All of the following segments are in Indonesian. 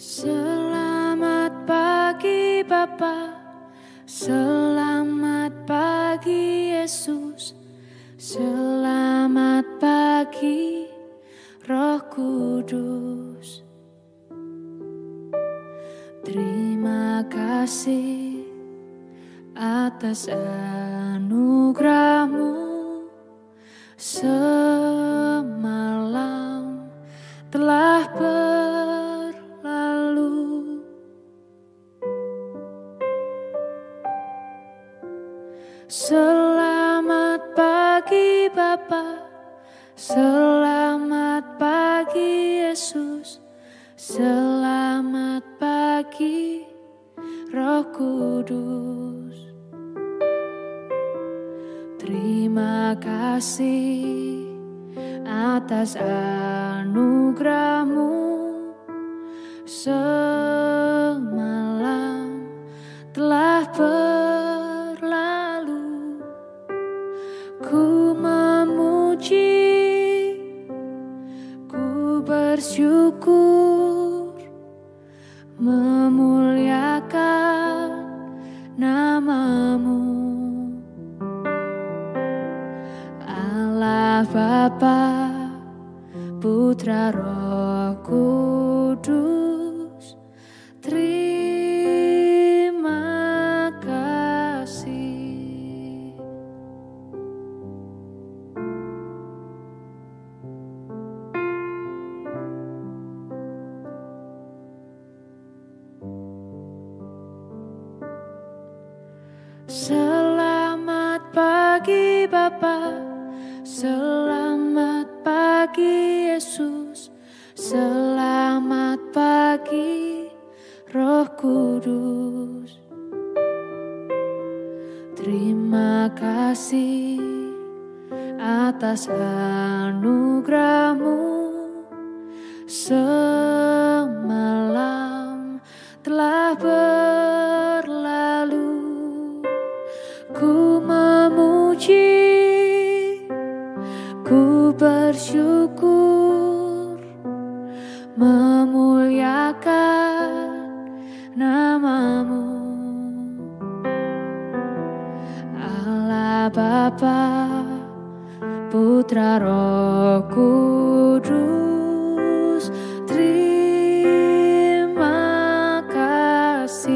Selamat pagi Bapa, selamat pagi Yesus, selamat pagi Roh Kudus. Terima kasih atas anugerah-Mu, semalam telah berlalu. Selamat pagi Bapa, selamat pagi Yesus, selamat pagi Roh Kudus. Terima kasih atas anugerah-Mu, semalam telah berlalu. Ku memuji, ku bersyukur, memuliakan nama-Mu. Allah Bapa, Putra Roh Kudus, terima kasih. Selamat pagi Bapa, selamat pagi Yesus, selamat pagi Roh Kudus. Terima kasih atas anugerah-Mu, semalam telah berlalu. Ku memuji, ku bersyukur, memuliakan nama-Mu. Allah Bapa, Putra Roh Kudus, terima kasih.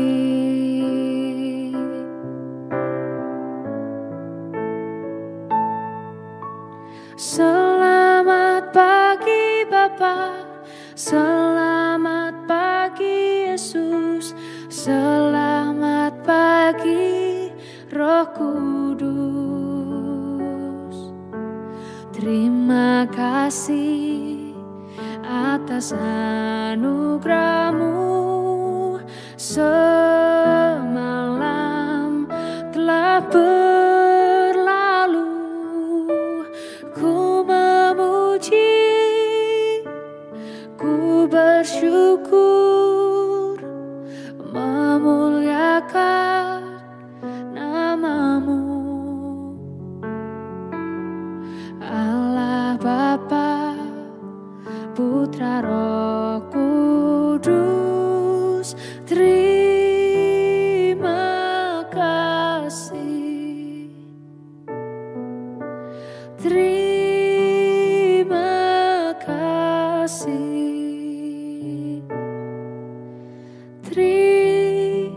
Selamat pagi Bapa, selamat pagi Yesus, selamat pagi Roh Kudus. Terima kasih atas anugerah-Mu, semalam telah berlalu. Ku memuji, ku bersyukur, memuliakan nama-Mu. Allah Bapa, Putra Roh Kudus, terima kasih. Terima kasih. Terima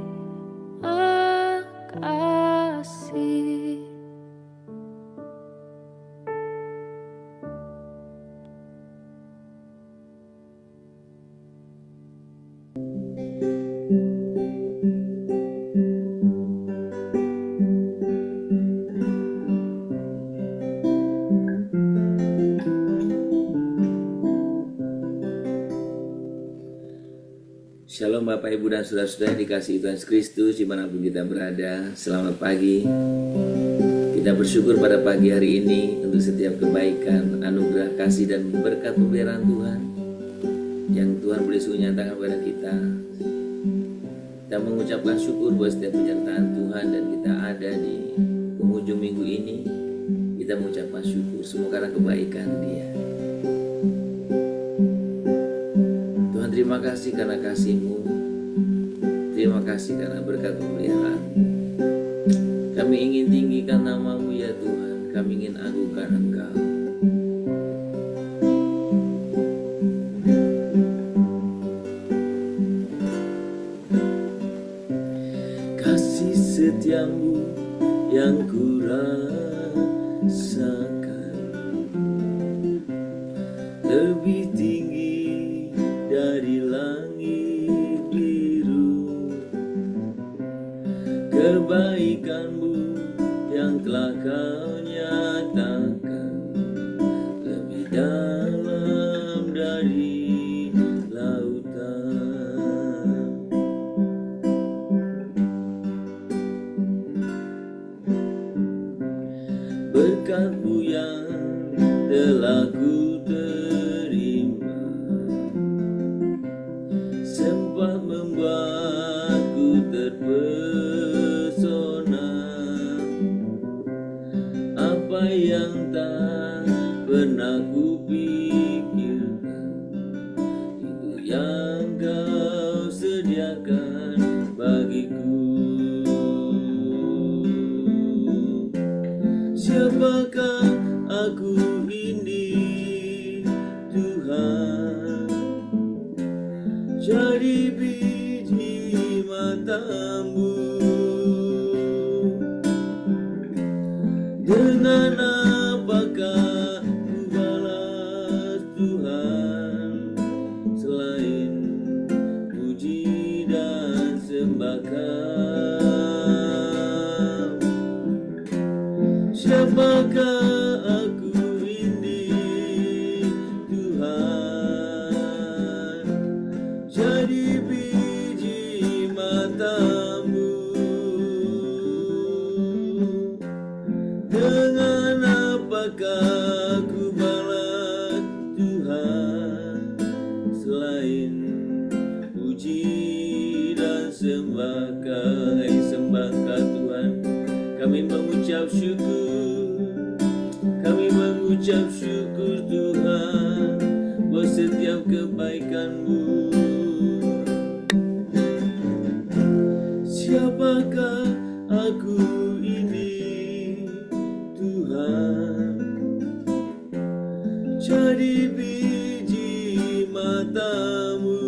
kasih. Shalom Bapak Ibu dan Saudara-saudara yang dikasihi Tuhan Yesus Kristus dimanapun kita berada. Selamat pagi. Kita bersyukur pada pagi hari ini untuk setiap kebaikan, anugerah, kasih dan berkat pemeliharaan Tuhan yang Tuhan boleh sungguh nyatakan kepada kita. Kita mengucapkan syukur buat setiap penyertaan Tuhan dan kita ada di penghujung minggu ini. Kita mengucapkan syukur semua karena kebaikan Dia. Tuhan terima Terima kasih karena kasih-Mu. Terima kasih karena berkat pemeliharaan. Kami ingin tinggikan nama-Mu ya Tuhan. Kami ingin agungkan Engkau. Kasih setiamu yang kurasakan lebih tinggi dari langit biru. Kebaikan-Mu yang telah Kau nyatakan lebih dalam dari lautan. Berkat-Mu yang telah ku terima sempat membuatku terpesona. Apa yang tak pernah ku pikirkan, itu yang Kau sediakan bagiku. Siapakah aku ini Tuhan, jadi biji mata-Mu. Dengan apakah ku balas Tuhan, selain puji dan sembah Kau. Siapakah aku ini Tuhan, jadi biji mata-Mu. Dengan apakah ku balas Tuhan, selain puji dan sembah Kau. Sembah Kau Tuhan. Kami mengucap syukur, kami mengucap syukur Tuhan, buat setiap kebaikan-Mu. Siapakah aku ini Tuhan, jadi biji mata-Mu.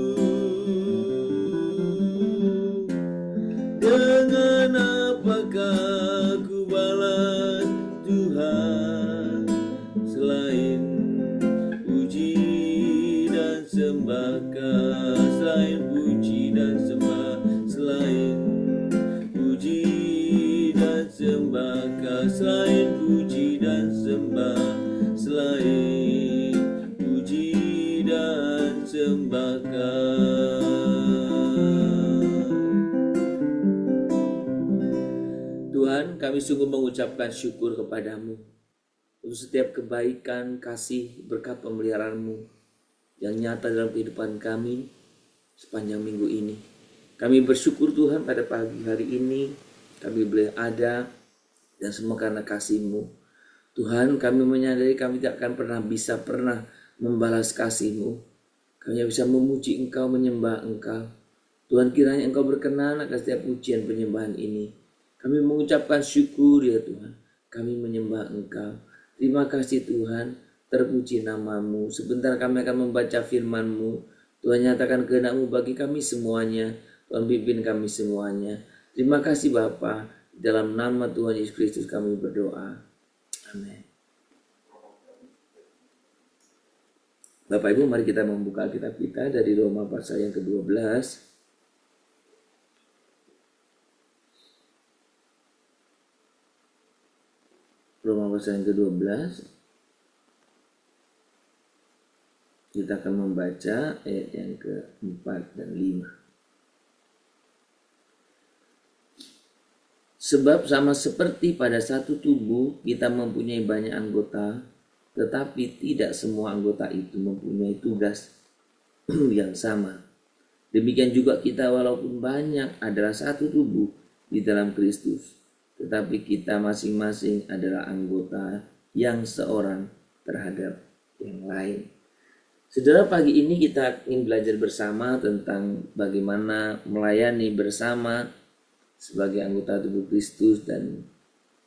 Dengan apakah ku balas Tuhan, selain puji dan sembah Kau. Selain puji dan sembah, selain puji dan sembah Kau. Selain puji dan sembah, selain puji dan sembah Kau. Tuhan, kami sungguh mengucapkan syukur kepadamu untuk setiap kebaikan, kasih, berkat pemeliharaan-Mu yang nyata dalam kehidupan kami sepanjang minggu ini. Kami bersyukur Tuhan pada pagi hari ini kami boleh ada, dan semua karena kasih-Mu. Tuhan, kami menyadari kami tidak akan bisa membalas kasih-Mu. Kami bisa memuji Engkau, menyembah Engkau. Tuhan, kiranya Engkau berkenan akan setiap pujian penyembahan ini. Kami mengucapkan syukur ya Tuhan. Kami menyembah Engkau. Terima kasih Tuhan. Terpuji nama-Mu. Sebentar kami akan membaca firman-Mu. Tuhan, nyatakan kehendak-Mu bagi kami semuanya. Tuhan, pimpin kami semuanya. Terima kasih Bapa. Dalam nama Tuhan Yesus Kristus kami berdoa. Amin. Bapak Ibu, mari kita membuka Alkitab kita dari Roma pasal yang ke-12. Roma pasal yang ke-12. Kita akan membaca ayat yang ke-4 dan 5. Sebab sama seperti pada satu tubuh kita mempunyai banyak anggota, tetapi tidak semua anggota itu mempunyai tugas yang sama. Demikian juga kita walaupun banyak adalah satu tubuh di dalam Kristus, tetapi kita masing-masing adalah anggota yang seorang terhadap yang lain. Saudara, pagi ini kita ingin belajar bersama tentang bagaimana melayani bersama sebagai anggota tubuh Kristus, dan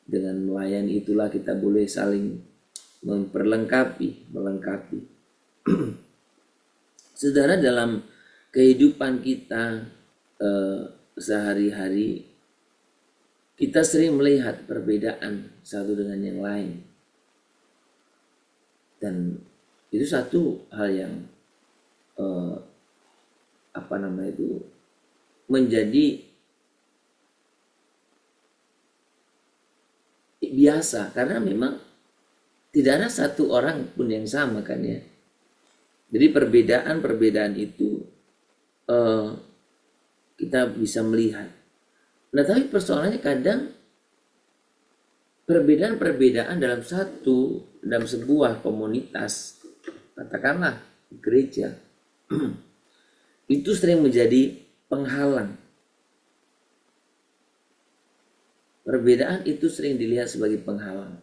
dengan melayani itulah kita boleh saling melengkapi. Saudara, dalam kehidupan kita sehari-hari, kita sering melihat perbedaan satu dengan yang lain, dan itu satu hal yang menjadi biasa, karena memang tidak ada satu orang pun yang sama kan ya. Jadi perbedaan itu kita bisa melihat. Nah, tapi persoalannya kadang perbedaan dalam sebuah komunitas, katakanlah gereja, itu sering menjadi penghalang. Perbedaan itu sering dilihat sebagai penghalang.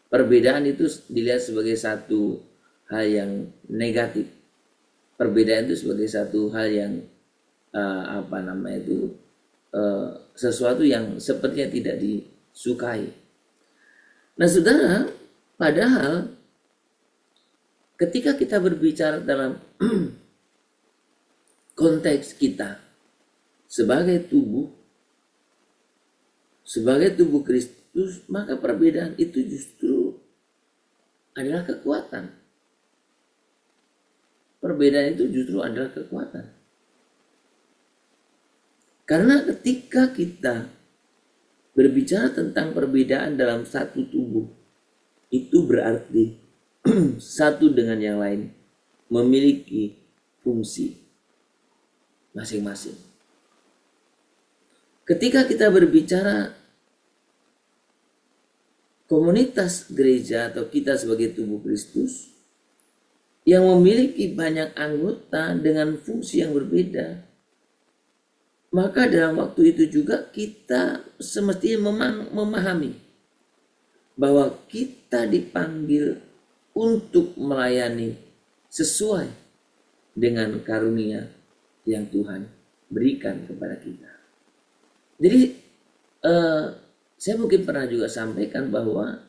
Perbedaan itu dilihat sebagai satu hal yang negatif. Perbedaan itu sebagai satu hal yang sesuatu yang sepertinya tidak disukai. Nah, saudara, padahal ketika kita berbicara dalam konteks kita sebagai tubuh Kristus, maka perbedaan itu justru adalah kekuatan. Perbedaan itu justru adalah kekuatan. Karena ketika kita berbicara tentang perbedaan dalam satu tubuh, itu berarti satu dengan yang lain memiliki fungsi masing-masing. Ketika kita berbicara komunitas gereja atau kita sebagai tubuh Kristus yang memiliki banyak anggota dengan fungsi yang berbeda, maka dalam waktu itu juga kita semestinya memahami bahwa kita dipanggil untuk melayani sesuai dengan karunia yang Tuhan berikan kepada kita. Jadi saya mungkin pernah juga sampaikan bahwa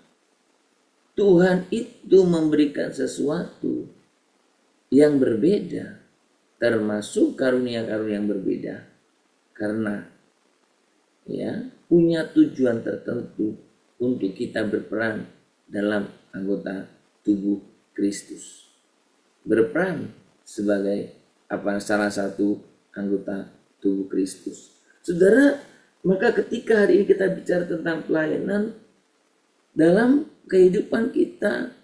Tuhan itu memberikan sesuatu yang berbeda, termasuk karunia-karunia yang berbeda, karena punya tujuan tertentu untuk kita berperan dalam anggota tubuh Kristus, berperan sebagai salah satu anggota tubuh Kristus. Saudara, maka ketika hari ini kita bicara tentang pelayanan dalam kehidupan kita,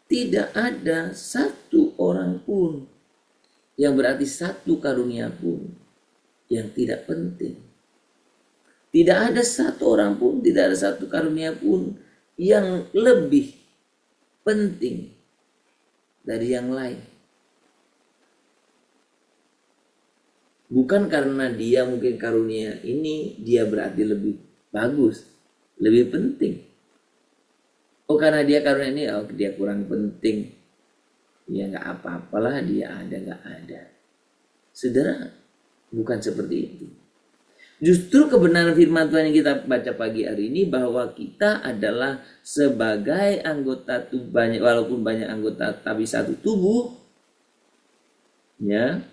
tidak ada satu orang pun, yang berarti satu karunia pun, yang tidak penting. Tidak ada satu orang pun, tidak ada satu karunia pun yang lebih penting dari yang lain. Bukan karena dia mungkin karunia ini dia berarti lebih bagus, lebih penting. Oh, karena dia karunia ini, dia kurang penting. Ya nggak apa-apalah, dia ada nggak ada. Saudara, bukan seperti itu. Justru kebenaran firman Tuhan yang kita baca pagi hari ini, bahwa kita adalah sebagai anggota tubuh, walaupun banyak anggota tapi satu tubuh, ya.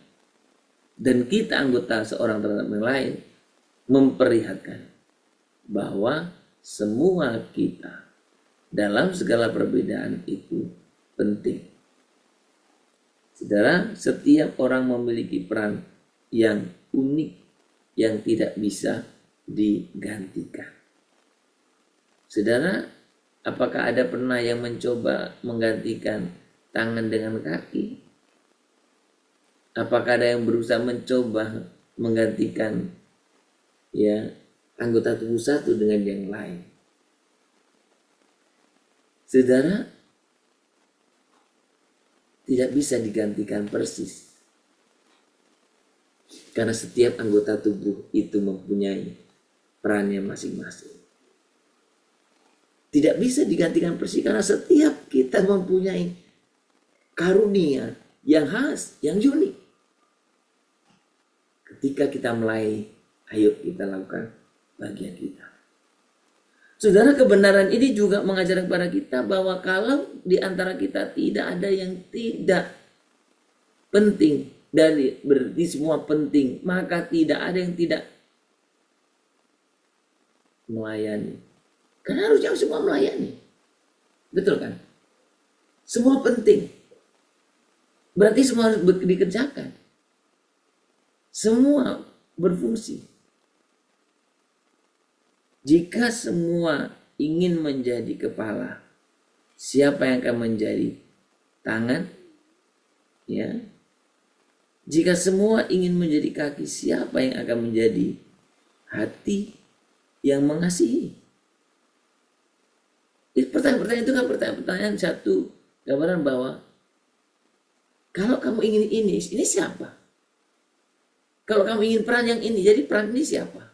Dan kita anggota seorang terhadap yang lain, memperlihatkan bahwa semua kita dalam segala perbedaan itu penting. Saudara, setiap orang memiliki peran yang unik yang tidak bisa digantikan. Saudara, apakah ada pernah yang mencoba menggantikan tangan dengan kaki? Apakah ada yang berusaha mencoba menggantikan anggota tubuh satu dengan yang lain? Saudara, tidak bisa digantikan persis. Karena setiap anggota tubuh itu mempunyai perannya masing-masing. Tidak bisa digantikan persis karena setiap kita mempunyai karunia yang khas, yang unik. Ketika kita melayani, ayo kita lakukan bagian kita. Saudara, kebenaran ini juga mengajarkan kepada kita bahwa kalau di antara kita tidak ada yang tidak penting, dari berarti semua penting, maka tidak ada yang tidak melayani. Karena harusnya semua melayani. Betul kan? Semua penting. Berarti semua harus dikerjakan. Semua berfungsi. Jika semua ingin menjadi kepala, siapa yang akan menjadi tangan? Ya. Jika semua ingin menjadi kaki, siapa yang akan menjadi hati yang mengasihi? Pertanyaan-pertanyaan itu kan pertanyaan satu gambaran bahwa kalau kamu ingin ini siapa? Kalau kamu ingin peran yang ini, jadi peran ini siapa?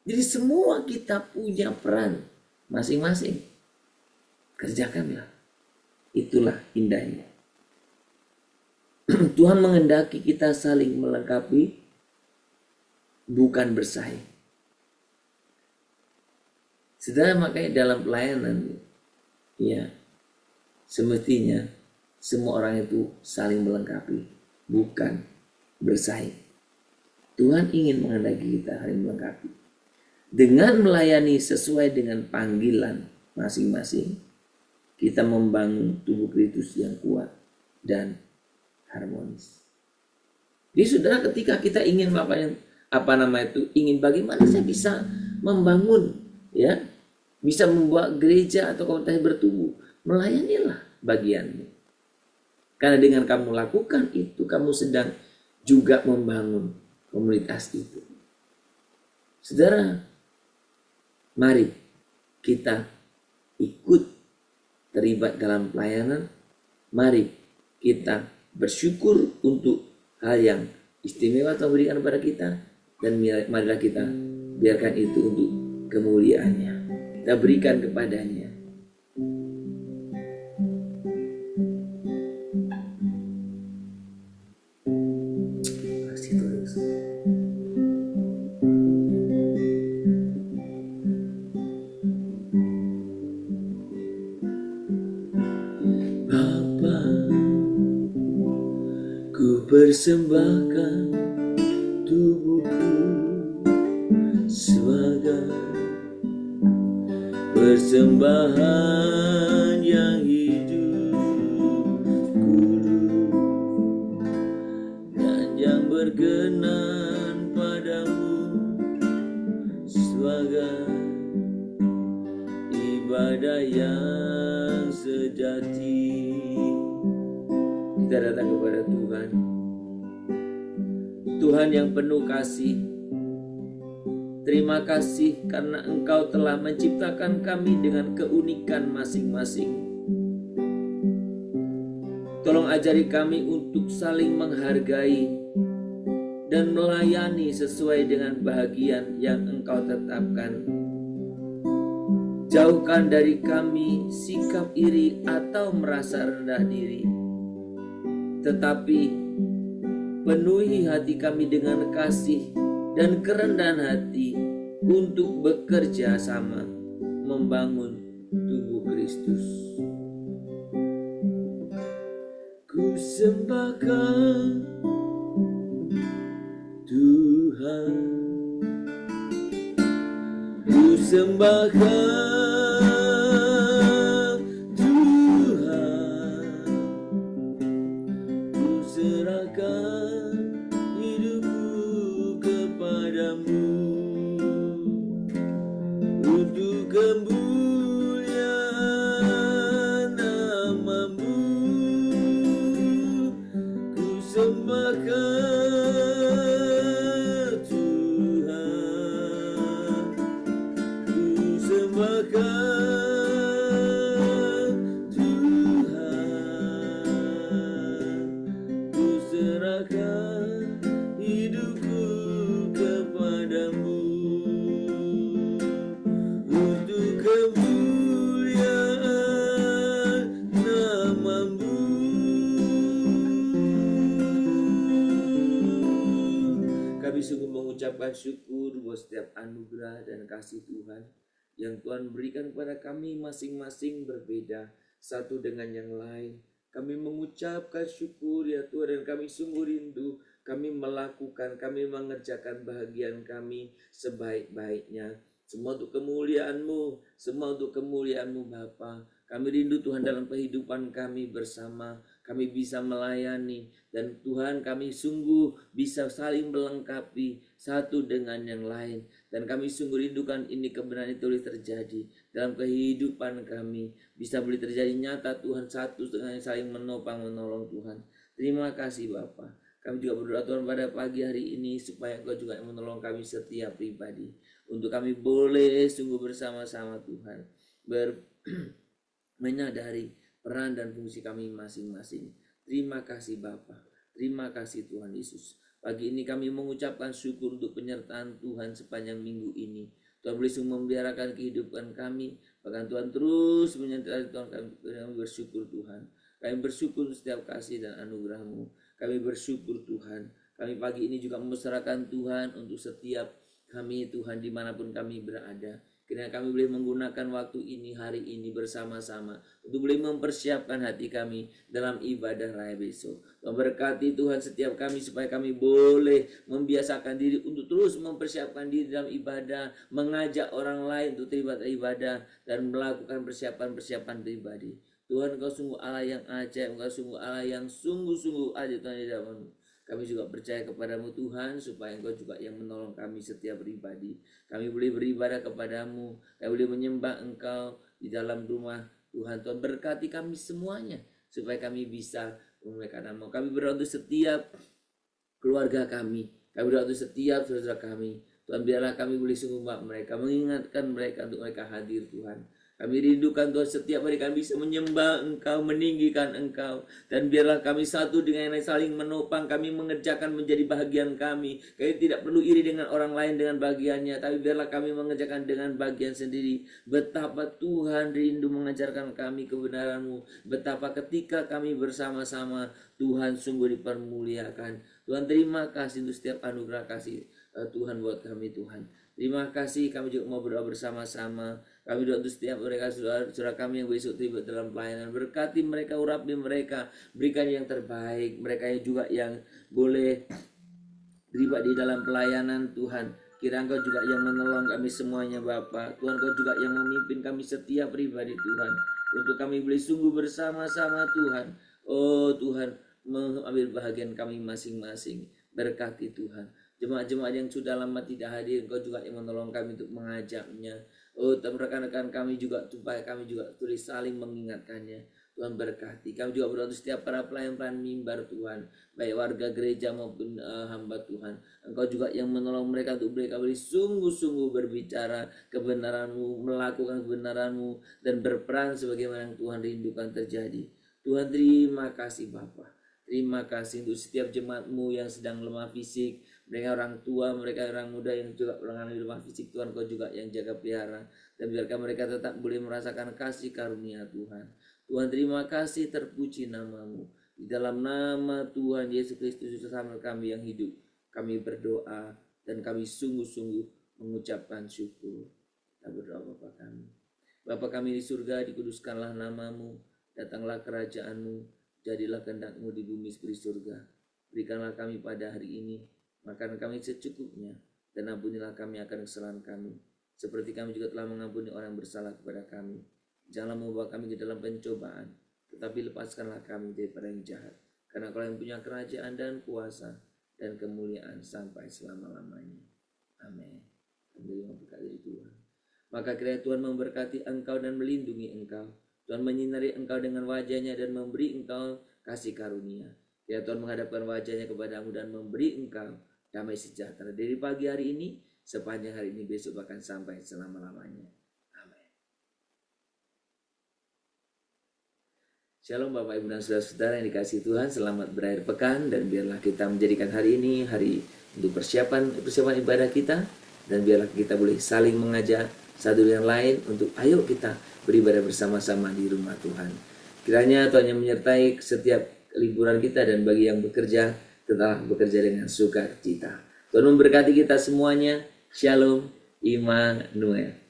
Jadi semua kita punya peran masing-masing. Kerjakanlah. Itulah indahnya. Tuhan menghendaki kita saling melengkapi, bukan bersaing. Saudara, makanya dalam pelayanan, ya, semestinya semua orang itu saling melengkapi, bukan bersaing. Tuhan ingin menghendaki kita saling melengkapi. Dengan melayani sesuai dengan panggilan masing-masing, kita membangun tubuh Kristus yang kuat dan harmonis. Jadi saudara, ketika kita ingin melakukan ingin bagaimana saya bisa membangun, ya, bisa membuat gereja atau komunitas bertumbuh, melayanilah bagianmu. Karena dengan kamu lakukan itu, kamu sedang juga membangun komunitas itu. Saudara, mari kita ikut terlibat dalam pelayanan. Mari kita bersyukur untuk hal yang istimewa Tuhan berikan kepada kita. Dan marilah kita biarkan itu untuk kemuliaannya. Kita berikan kepadanya. Persembahkan tubuhku sebagai persembahan yang hidup, kudus dan yang berkenan padamu, sebagai ibadah yang sejati. Kita datang kepada Tuhan, Tuhan yang penuh kasih. Terima kasih karena Engkau telah menciptakan kami dengan keunikan masing-masing. Tolong ajari kami untuk saling menghargai dan melayani sesuai dengan bahagian yang Engkau tetapkan. Jauhkan dari kami sikap iri atau merasa rendah diri, tetapi penuhi hati kami dengan kasih dan kerendahan hati untuk bekerja sama membangun tubuh Kristus. Ku sembahkan Tuhan, ku sembahkan Tuhan, ku serahkan hidupku kepadamu untuk kemuliaan nama-Mu. Ku sembahkan Tuhan, ku sembahkan mengucapkan syukur buat setiap anugerah dan kasih Tuhan yang Tuhan berikan kepada kami masing-masing berbeda satu dengan yang lain. Kami mengucapkan syukur ya Tuhan, dan kami sungguh rindu kami melakukan, kami mengerjakan bahagian kami sebaik-baiknya. Semua untuk kemuliaan-Mu, semua untuk kemuliaan-Mu Bapa. Kami rindu Tuhan dalam kehidupan kami bersama, kami bisa melayani, dan Tuhan kami sungguh bisa saling melengkapi satu dengan yang lain. Dan kami sungguh rindukan ini kebenaran itu boleh terjadi dalam kehidupan kami, bisa boleh terjadi nyata Tuhan, satu dengan yang saling menopang menolong Tuhan. Terima kasih Bapa. Kami juga berdoa Tuhan pada pagi hari ini supaya Engkau juga menolong kami setiap pribadi, untuk kami boleh sungguh bersama-sama Tuhan menyadari peran dan fungsi kami masing-masing. Terima kasih Bapa, terima kasih Tuhan Yesus. Pagi ini kami mengucapkan syukur untuk penyertaan Tuhan sepanjang minggu ini. Tuhan boleh sungguh memeliharakan kehidupan kami, bahkan Tuhan terus menyertai Tuhan. Kami bersyukur Tuhan. Kami bersyukur setiap kasih dan anugerah-Mu. Kami bersyukur Tuhan. Kami pagi ini juga memusrakan Tuhan untuk setiap kami Tuhan dimanapun kami berada. Kiranya kami boleh menggunakan waktu ini, hari ini bersama-sama untuk boleh mempersiapkan hati kami dalam ibadah raya besok. Memberkati Tuhan setiap kami supaya kami boleh membiasakan diri untuk terus mempersiapkan diri dalam ibadah, mengajak orang lain untuk terlibat ibadah dan melakukan persiapan-persiapan pribadi. Tuhan, Engkau sungguh Allah yang ajaib, Engkau sungguh Allah yang sungguh-sungguh ajaib Tuhan di dalam-Mu. Kami juga percaya kepadamu Tuhan, supaya Engkau juga yang menolong kami setiap pribadi. Kami boleh beribadah kepadamu, kami boleh menyembah Engkau di dalam rumah Tuhan. Tuhan berkati kami semuanya, supaya kami bisa memuliakan nama. Kami berdoa untuk setiap keluarga kami berdoa untuk setiap saudara kami. Tuhan, biarlah kami boleh sungguh mereka, mengingatkan mereka untuk mereka hadir Tuhan. Kami rindukan Tuhan setiap hari kami bisa menyembah Engkau, meninggikan Engkau. Dan biarlah kami satu dengan yang lain saling menopang, kami mengerjakan menjadi bagian kami. Kami tidak perlu iri dengan orang lain dengan bagiannya, tapi biarlah kami mengerjakan dengan bagian sendiri. Betapa Tuhan rindu mengajarkan kami kebenaran-Mu. Betapa ketika kami bersama-sama Tuhan sungguh dipermuliakan. Tuhan, terima kasih untuk setiap anugerah kasih Tuhan buat kami Tuhan. Terima kasih, kami juga mau berdoa bersama-sama. Kami doa untuk setiap mereka saudara kami yang besok tiba dalam pelayanan. Berkati mereka, urapi mereka, berikan yang terbaik. Mereka juga yang boleh terlibat di dalam pelayanan Tuhan. Kira Engkau juga yang menolong kami semuanya Bapa. Tuhan, Engkau juga yang memimpin kami setiap pribadi Tuhan. Untuk kami boleh sungguh bersama-sama Tuhan. Oh Tuhan, mengambil bahagian kami masing-masing. Berkati Tuhan. Jemaat-jemaat yang sudah lama tidak hadir, Engkau juga yang menolong kami untuk mengajaknya. Oh, rekan-rekan kami juga, supaya kami juga tulis saling mengingatkannya. Tuhan berkati. Kami juga berdoa untuk setiap para pelayan-pelayan mimbar Tuhan, baik warga gereja maupun hamba Tuhan. Engkau juga yang menolong mereka untuk mereka boleh sungguh-sungguh berbicara kebenaran-Mu, melakukan kebenaran-Mu, dan berperan sebagaimana yang Tuhan rindukan terjadi. Tuhan, terima kasih Bapa. Terima kasih untuk setiap jemaat-Mu yang sedang lemah fisik, mereka orang tua, mereka orang muda yang juga mengalami lemah fisik. Tuhan, Kau juga yang jaga pelihara, dan biarkan mereka tetap boleh merasakan kasih karunia Tuhan. Tuhan, terima kasih, terpuji nama-Mu. Di dalam nama Tuhan Yesus Kristus bersama kami yang hidup, kami berdoa dan kami sungguh-sungguh mengucapkan syukur. Kita berdoa Bapa kami. Bapa kami di surga, dikuduskanlah nama-Mu, datanglah kerajaan-Mu, jadilah kehendak-Mu di bumi seperti surga. Berikanlah kami pada hari ini makan kami secukupnya, dan ampunilah kami akan kesalahan kami, seperti kami juga telah mengampuni orang yang bersalah kepada kami. Janganlah membawa kami ke dalam pencobaan, tetapi lepaskanlah kami daripada yang jahat. Karena Kau yang punya kerajaan dan kuasa dan kemuliaan sampai selama-lamanya. Amin. Terima berkat dari Tuhan. Maka kiranya Tuhan memberkati engkau dan melindungi engkau. Tuhan menyinari engkau dengan wajahnya dan memberi engkau kasih karunia. Ya, Tuhan menghadapkan wajahnya kepadamu dan memberi engkau damai sejahtera dari pagi hari ini, sepanjang hari ini, besok, bahkan sampai selama-lamanya. Amin. Shalom Bapak Ibu dan Saudara-saudara yang dikasihi Tuhan. Selamat berakhir pekan, dan biarlah kita menjadikan hari ini hari untuk persiapan ibadah kita, dan biarlah kita boleh saling mengajak satu dengan lain untuk ayo kita beribadah bersama-sama di rumah Tuhan. Kiranya Tuhan yang menyertai setiap liburan kita, dan bagi yang bekerja tetap bekerja dengan sukacita. Tuhan memberkati kita semuanya. Shalom Immanuel.